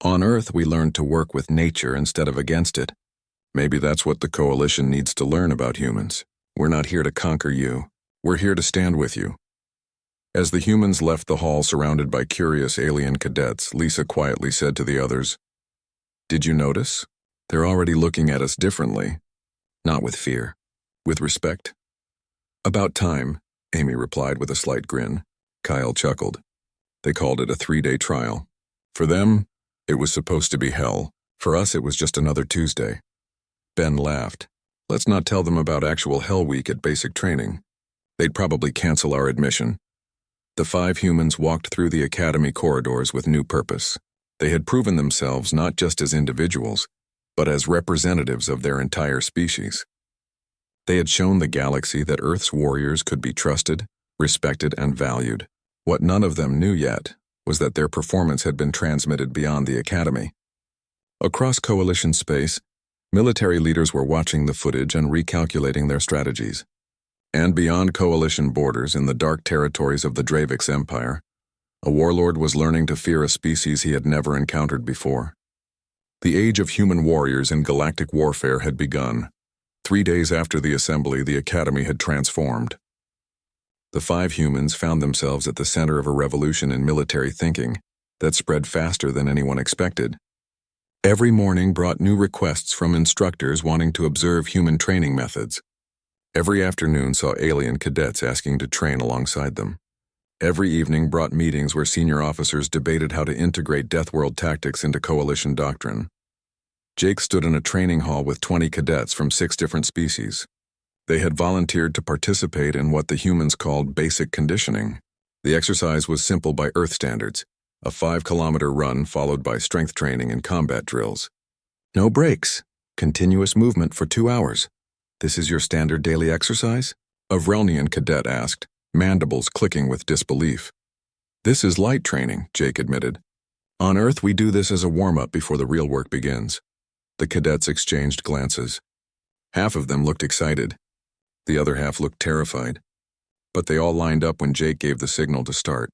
On Earth, we learned to work with nature instead of against it. Maybe that's what the Coalition needs to learn about humans. We're not here to conquer you. We're here to stand with you. As the humans left the hall surrounded by curious alien cadets, Lisa quietly said to the others, Did you notice? They're already looking at us differently. Not with fear, with respect. About time, Amy replied with a slight grin. Kyle chuckled. They called it a 3-day trial. For them, it was supposed to be hell. For us, it was just another Tuesday. Ben laughed. Let's not tell them about actual Hell Week at basic training. They'd probably cancel our admission. The 5 humans walked through the academy corridors with new purpose. They had proven themselves not just as individuals, but as representatives of their entire species. They had shown the galaxy that Earth's warriors could be trusted, respected, and valued. What none of them knew yet was that their performance had been transmitted beyond the academy. Across Coalition space, military leaders were watching the footage and recalculating their strategies. And beyond Coalition borders in the dark territories of the Dravix Empire, a warlord was learning to fear a species he had never encountered before. The age of human warriors in galactic warfare had begun. 3 days after the assembly, the academy had transformed. The 5 humans found themselves at the center of a revolution in military thinking that spread faster than anyone expected. Every morning brought new requests from instructors wanting to observe human training methods. Every afternoon saw alien cadets asking to train alongside them. Every evening brought meetings where senior officers debated how to integrate Deathworld tactics into Coalition doctrine. Jake stood in a training hall with 20 cadets from 6 different species. They had volunteered to participate in what the humans called basic conditioning. The exercise was simple by Earth standards, a 5-kilometer run followed by strength training and combat drills. No breaks, continuous movement for 2 hours. This is your standard daily exercise? A Vrelnian cadet asked, mandibles clicking with disbelief. This is light training, Jake admitted. On Earth, we do this as a warm-up before the real work begins. The cadets exchanged glances. Half of them looked excited. The other half looked terrified. But they all lined up when Jake gave the signal to start.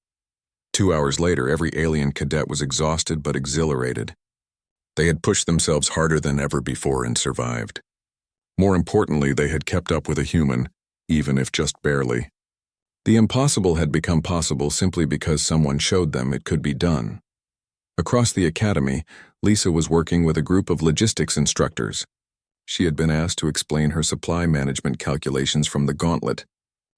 2 hours later, every alien cadet was exhausted but exhilarated. They had pushed themselves harder than ever before and survived. More importantly, they had kept up with a human, even if just barely. The impossible had become possible simply because someone showed them it could be done. Across the academy, Lisa was working with a group of logistics instructors. She had been asked to explain her supply management calculations from the gauntlet.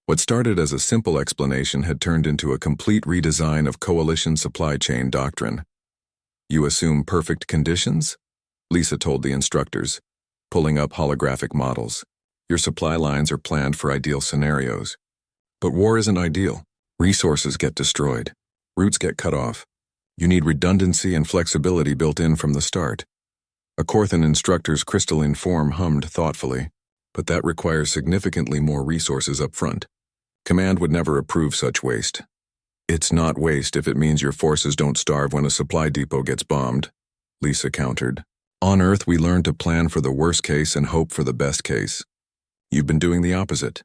What started as a simple explanation had turned into a complete redesign of Coalition supply chain doctrine. You assume perfect conditions? Lisa told the instructors, pulling up holographic models. Your supply lines are planned for ideal scenarios. But war isn't ideal. Resources get destroyed. Routes get cut off. You need redundancy and flexibility built in from the start. A Corthan instructor's crystalline form hummed thoughtfully, but that requires significantly more resources up front. Command would never approve such waste. It's not waste if it means your forces don't starve when a supply depot gets bombed, Lisa countered. On Earth, we learn to plan for the worst case and hope for the best case. You've been doing the opposite.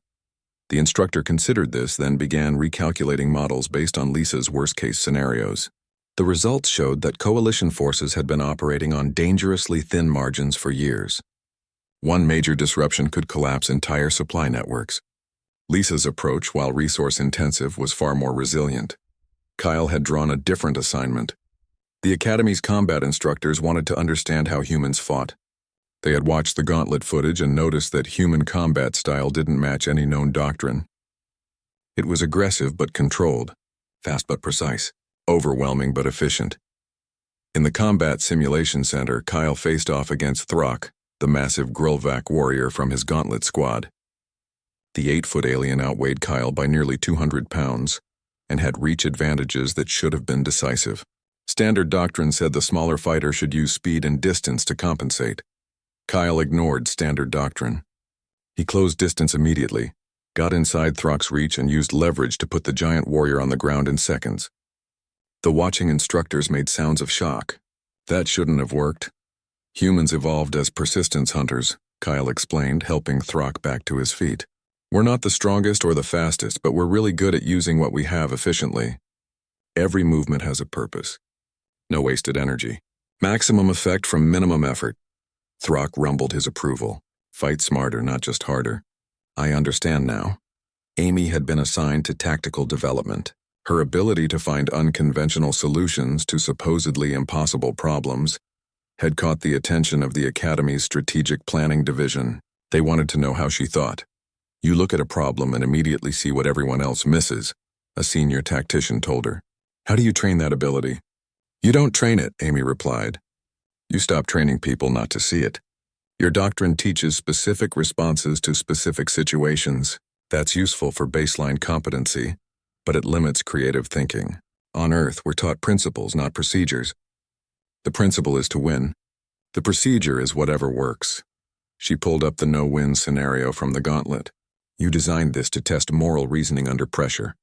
The instructor considered this, then began recalculating models based on Lisa's worst-case scenarios. The results showed that coalition forces had been operating on dangerously thin margins for years. One major disruption could collapse entire supply networks. Lisa's approach, while resource-intensive, was far more resilient. Kyle had drawn a different assignment. The Academy's combat instructors wanted to understand how humans fought. They had watched the gauntlet footage and noticed that human combat style didn't match any known doctrine. It was aggressive but controlled, fast but precise, overwhelming but efficient. In the Combat Simulation Center, Kyle faced off against Throck, the massive Grulvac warrior from his gauntlet squad. The 8-foot alien outweighed Kyle by nearly 200 pounds and had reach advantages that should have been decisive. Standard doctrine said the smaller fighter should use speed and distance to compensate. Kyle ignored standard doctrine. He closed distance immediately, got inside Throck's reach, and used leverage to put the giant warrior on the ground in seconds. The watching instructors made sounds of shock. That shouldn't have worked. Humans evolved as persistence hunters, Kyle explained, helping Throck back to his feet. We're not the strongest or the fastest, but we're really good at using what we have efficiently. Every movement has a purpose. No wasted energy. Maximum effect from minimum effort. Throck rumbled his approval. Fight smarter, not just harder. I understand now. Amy had been assigned to tactical development. Her ability to find unconventional solutions to supposedly impossible problems had caught the attention of the Academy's Strategic Planning Division. They wanted to know how she thought. You look at a problem and immediately see what everyone else misses, a senior tactician told her. How do you train that ability? You don't train it, Amy replied. You stop training people not to see it. Your doctrine teaches specific responses to specific situations. That's useful for baseline competency, but it limits creative thinking. On Earth, we're taught principles, not procedures. The principle is to win. The procedure is whatever works. She pulled up the no-win scenario from the gauntlet. You designed this to test moral reasoning under pressure.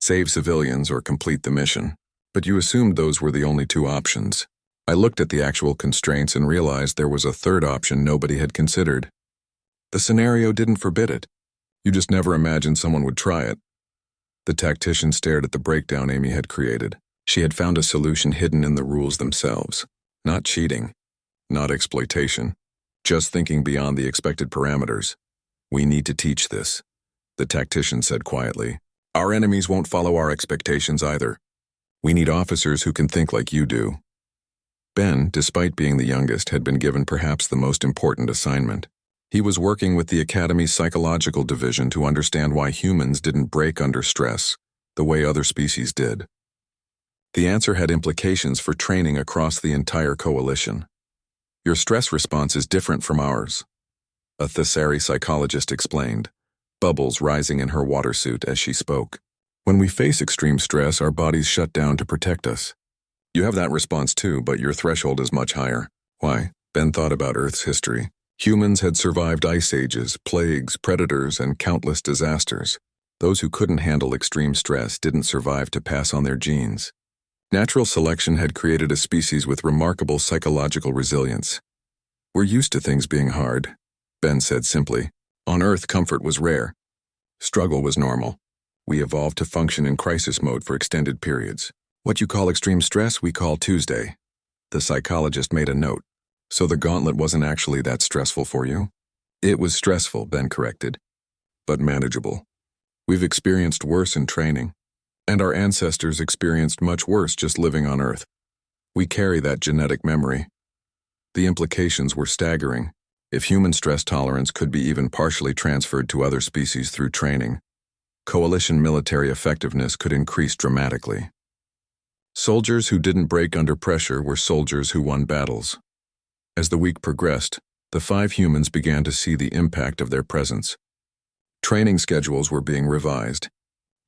Save civilians or complete the mission. But you assumed those were the only two options. I looked at the actual constraints and realized there was a third option nobody had considered. The scenario didn't forbid it. You just never imagined someone would try it. The tactician stared at the breakdown Amy had created. She had found a solution hidden in the rules themselves. Not cheating. Not exploitation. Just thinking beyond the expected parameters. We need to teach this, the tactician said quietly. Our enemies won't follow our expectations either. We need officers who can think like you do. Ben, despite being the youngest, had been given perhaps the most important assignment. He was working with the Academy's psychological division to understand why humans didn't break under stress the way other species did. The answer had implications for training across the entire coalition. Your stress response is different from ours, a Thessari psychologist explained, bubbles rising in her water suit as she spoke. When we face extreme stress, our bodies shut down to protect us. You have that response too, but your threshold is much higher. Why? Ben thought about Earth's history. Humans had survived ice ages, plagues, predators, and countless disasters. Those who couldn't handle extreme stress didn't survive to pass on their genes. Natural selection had created a species with remarkable psychological resilience. We're used to things being hard, Ben said simply. On Earth, comfort was rare. Struggle was normal. We evolved to function in crisis mode for extended periods. What you call extreme stress, we call Tuesday. The psychologist made a note. So the gauntlet wasn't actually that stressful for you? It was stressful, Ben corrected, but manageable. We've experienced worse in training, and our ancestors experienced much worse just living on Earth. We carry that genetic memory. The implications were staggering. If human stress tolerance could be even partially transferred to other species through training, coalition military effectiveness could increase dramatically. Soldiers who didn't break under pressure were soldiers who won battles. As the week progressed, the 5 humans began to see the impact of their presence. Training schedules were being revised.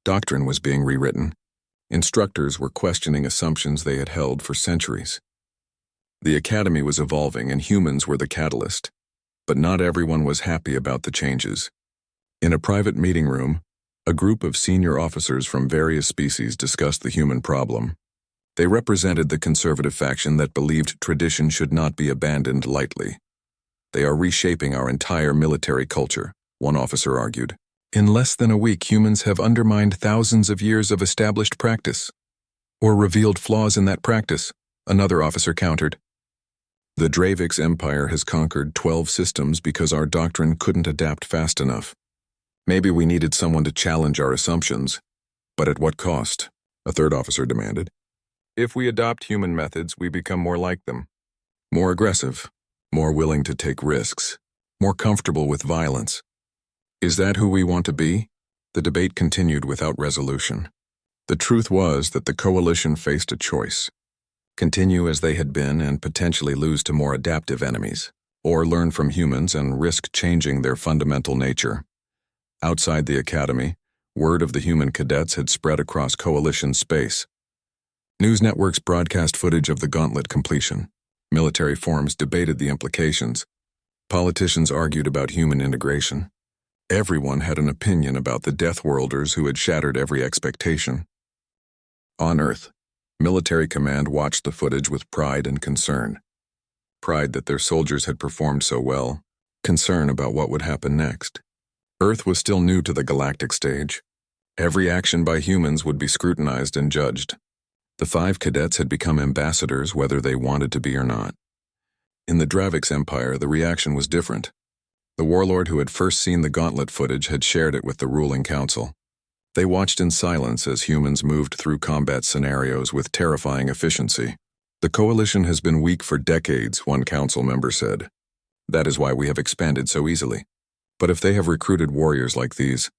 Doctrine was being rewritten. Instructors were questioning assumptions they had held for centuries. The academy was evolving and humans were the catalyst. But not everyone was happy about the changes. In a private meeting room, a group of senior officers from various species discussed the human problem. They represented the conservative faction that believed tradition should not be abandoned lightly. They are reshaping our entire military culture, one officer argued. In less than a week, humans have undermined thousands of years of established practice. Or revealed flaws in that practice, another officer countered. The Dravix Empire has conquered 12 systems because our doctrine couldn't adapt fast enough. Maybe we needed someone to challenge our assumptions. But at what cost? A third officer demanded. If we adopt human methods, we become more like them. More aggressive, more willing to take risks, more comfortable with violence. Is that who we want to be? The debate continued without resolution. The truth was that the coalition faced a choice. Continue as they had been and potentially lose to more adaptive enemies, or learn from humans and risk changing their fundamental nature. Outside the academy, word of the human cadets had spread across coalition space. News networks broadcast footage of the gauntlet completion. Military forums debated the implications. Politicians argued about human integration. Everyone had an opinion about the Death Worlders who had shattered every expectation. On Earth, military command watched the footage with pride and concern. Pride that their soldiers had performed so well, concern about what would happen next. Earth was still new to the galactic stage. Every action by humans would be scrutinized and judged. The 5 cadets had become ambassadors whether they wanted to be or not. In the Dravix Empire, the reaction was different. The warlord who had first seen the gauntlet footage had shared it with the ruling council. They watched in silence as humans moved through combat scenarios with terrifying efficiency. The coalition has been weak for decades, one council member said. That is why we have expanded so easily. But if they have recruited warriors like these,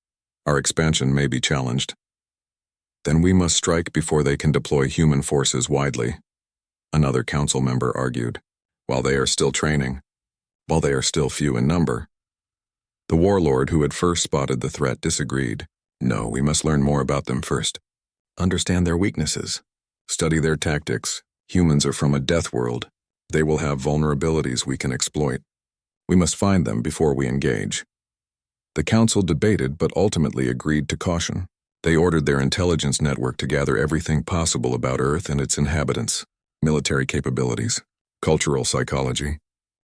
our expansion may be challenged. Then we must strike before they can deploy human forces widely, another council member argued, while they are still training, while they are still few in number. The warlord who had first spotted the threat disagreed. No, we must learn more about them first. Understand their weaknesses. Study their tactics. Humans are from a death world. They will have vulnerabilities we can exploit. We must find them before we engage. The council debated but ultimately agreed to caution. They ordered their intelligence network to gather everything possible about Earth and its inhabitants, military capabilities, cultural psychology,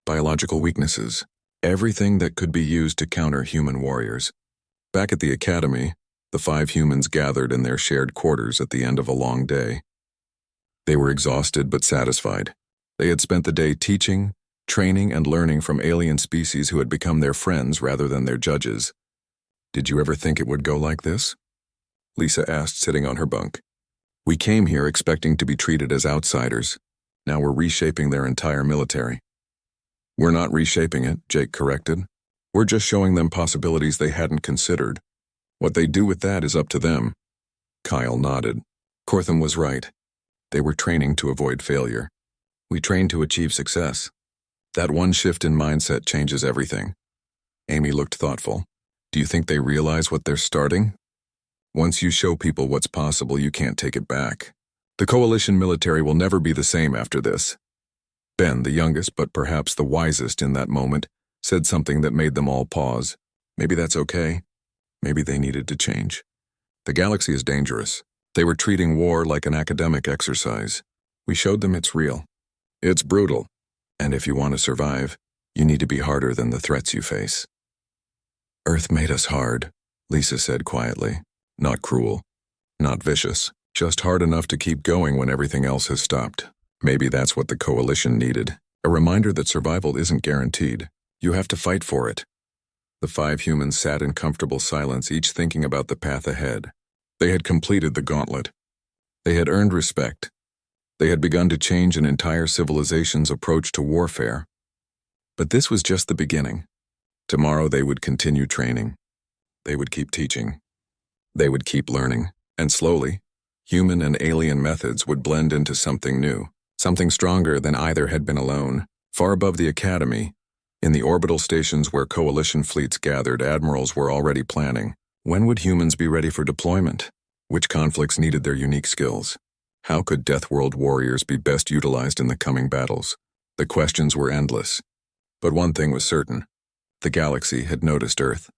biological weaknesses, everything that could be used to counter human warriors. Back at the academy, the 5 humans gathered in their shared quarters at the end of a long day. They were exhausted but satisfied. They had spent the day teaching, training, and learning from alien species who had become their friends rather than their judges. Did you ever think it would go like this? Lisa asked, sitting on her bunk. We came here expecting to be treated as outsiders. Now we're reshaping their entire military. We're not reshaping it, Jake corrected. We're just showing them possibilities they hadn't considered. What they do with that is up to them. Kyle nodded. Cortham was right. They were training to avoid failure. We train to achieve success. That one shift in mindset changes everything. Amy looked thoughtful. Do you think they realize what they're starting? Once you show people what's possible, you can't take it back. The coalition military will never be the same after this. Ben, the youngest but perhaps the wisest in that moment, said something that made them all pause. Maybe that's okay. Maybe they needed to change. The galaxy is dangerous. They were treating war like an academic exercise. We showed them it's real. It's brutal. And if you want to survive, you need to be harder than the threats you face. Earth made us hard, Lisa said quietly. Not cruel, not vicious, just hard enough to keep going when everything else has stopped. Maybe that's what the coalition needed, a reminder that survival isn't guaranteed. You have to fight for it. The 5 humans sat in comfortable silence, each thinking about the path ahead. They had completed the gauntlet. They had earned respect. They had begun to change an entire civilization's approach to warfare. But this was just the beginning. Tomorrow they would continue training. They would keep teaching. They would keep learning, and slowly, human and alien methods would blend into something new, something stronger than either had been alone. Far above the academy, in the orbital stations where coalition fleets gathered, admirals were already planning. When would humans be ready for deployment? Which conflicts needed their unique skills? How could Death World warriors be best utilized in the coming battles? The questions were endless. But one thing was certain. The galaxy had noticed Earth,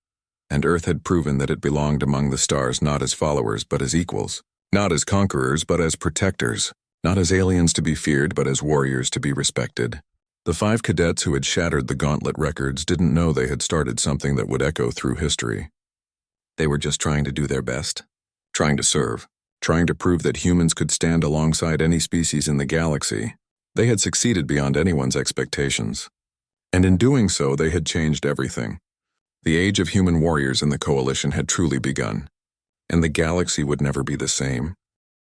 and Earth had proven that it belonged among the stars not as followers but as equals, not as conquerors but as protectors, not as aliens to be feared but as warriors to be respected. The 5 cadets who had shattered the gauntlet records didn't know they had started something that would echo through history. They were just trying to do their best, trying to serve, trying to prove that humans could stand alongside any species in the galaxy. They had succeeded beyond anyone's expectations. And in doing so, they had changed everything. The age of human warriors in the coalition had truly begun, and the galaxy would never be the same.